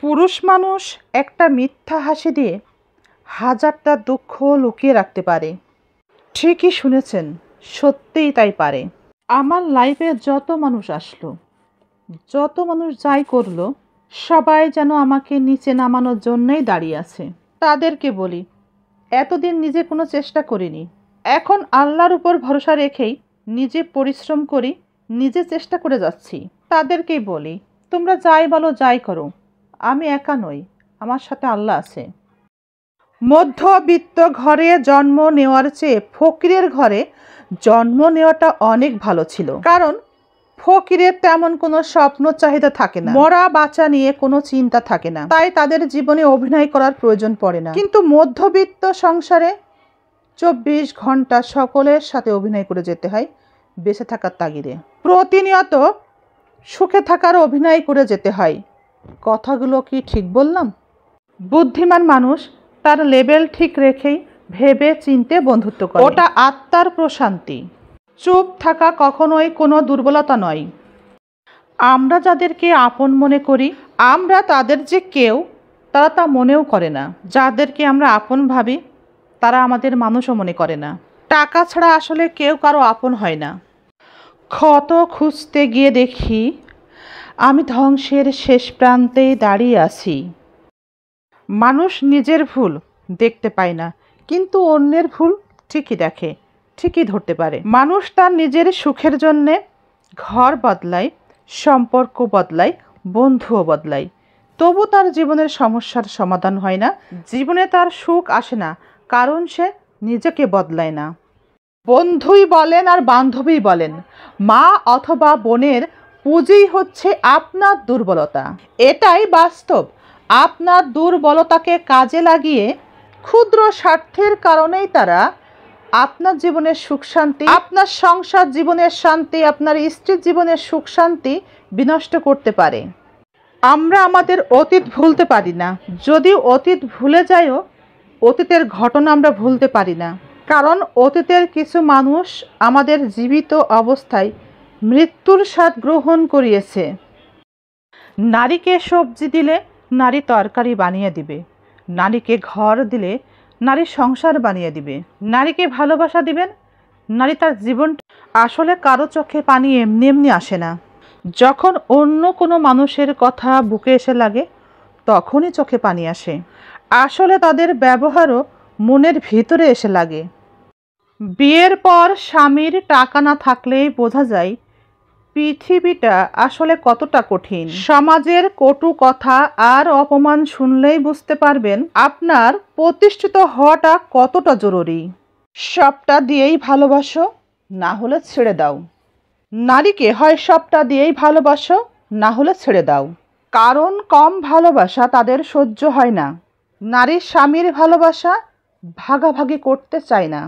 পুরুষ মানুষ একটা মিথ্যা হাসি দিয়ে হাজারটা দুঃখ লুকিয়ে রাখতে পারে। ঠিকই শুনেছেন, সত্যিই তাই পারে। আমার লাইফে যত মানুষ আসলো, যত মানুষ যাই করলো, সবাই যেন আমাকে নিচে নামানোর জন্যই দাঁড়িয়ে আছে। তাদেরকে বলি, এতদিন নিজে কোনো চেষ্টা করিনি, এখন আল্লাহর উপর ভরসা রেখেই নিজে পরিশ্রম করি, নিজে চেষ্টা করে যাচ্ছি। তাদেরকেই বলি, তোমরা যাই বলো যাই করো, আমি একা নই, আমার সাথে আল্লাহ আছে। মধ্যবিত্ত ঘরে জন্ম নেওয়ার চেয়ে ফকিরের ঘরে জন্ম নেওয়াটা অনেক ভালো ছিল। কারণ ফকিরের তেমন কোনো স্বপ্ন চাহিদা থাকে না, মরা বাঁচা নিয়ে কোনো চিন্তা থাকে না, তাই তাদের জীবনে অভিনয় করার প্রয়োজন পড়ে না। কিন্তু মধ্যবিত্ত সংসারে 24 ঘন্টা সকলের সাথে অভিনয় করে যেতে হয় বেঁচে থাকার তাগিদে। প্রতিনিয়ত সুখে থাকার অভিনয় করে যেতে হয়। কথাগুলো কি ঠিক বললাম? বুদ্ধিমান মানুষ তার লেভেল ঠিক রেখেই ভেবে চিনতে বন্ধুত্ব করে, ওটা আত্মার প্রশান্তি। চুপ থাকা কখনোই কোনো দুর্বলতা নয়। আমরা যাদেরকে আপন মনে করি, আমরা তাদের যে কেউ তারা তা মনেও করে না। যাদেরকে আমরা আপন ভাবি, তারা আমাদের মানুষও মনে করে না। টাকা ছাড়া আসলে কেউ কারো আপন হয় না। ক্ষত খুঁজতে গিয়ে দেখি আমি ধ্বংসের শেষ প্রান্তেই দাঁড়িয়ে আছি। মানুষ নিজের ভুল দেখতে পায় না, কিন্তু অন্যের ভুল ঠিকই দেখে, ঠিকই ধরতে পারে। মানুষ তার নিজের সুখের জন্যে ঘর বদলায়, সম্পর্ক বদলায়, বন্ধুও বদলায়, তবু তার জীবনের সমস্যার সমাধান হয় না। জীবনে তার সুখ আসে না, কারণ সে নিজেকে বদলায় না। বন্ধুই বলেন আর বান্ধবী বলেন, মা অথবা বোনের পুঁজিই হচ্ছে আপনার দুর্বলতা। এটাই বাস্তব। আপনার দুর্বলতাকে কাজে লাগিয়ে ক্ষুদ্র স্বার্থের কারণেই তারা আপনার জীবনের সুখ শান্তি, আপনার সংসার জীবনের শান্তি, আপনার স্ত্রীর জীবনের সুখ শান্তি বিনষ্ট করতে পারে। আমরা আমাদের অতীত ভুলতে পারি না, যদিও অতীত ভুলে যাইও অতীতের ঘটনা আমরা ভুলতে পারি না। কারণ অতীতের কিছু মানুষ আমাদের জীবিত অবস্থায় মৃত্যুর স্বাদ গ্রহণ করিয়েছে। নারীকে সবজি দিলে নারী তরকারি বানিয়ে দিবে, নারীকে ঘর দিলে নারী সংসার বানিয়ে দিবে, নারীকে ভালোবাসা দিবেন, নারী তার জীবন। আসলে কারো চোখে পানি এমনি এমনি আসে না। যখন অন্য কোনো মানুষের কথা বুকে এসে লাগে, তখনই চোখে পানি আসে। আসলে তাদের ব্যবহারও মনের ভিতরে এসে লাগে। বিয়ের পর স্বামীর টাকা না থাকলেই বোঝা যায় পৃথিবীটা আসলে কতটা কঠিন। সমাজের কটু কথা আর অপমান শুনলেই বুঝতে পারবেন আপনার প্রতিষ্ঠিত হওয়াটা কতটা জরুরি। সবটা দিয়েই ভালোবাসো, না হলে ছেড়ে দাও। নারীকে হয় সবটা দিয়েই ভালোবাসো, না হলে ছেড়ে দাও। কারণ কম ভালোবাসা তাদের সহ্য হয় না। নারীর স্বামীর ভালোবাসা ভাগাভাগি করতে চায় না।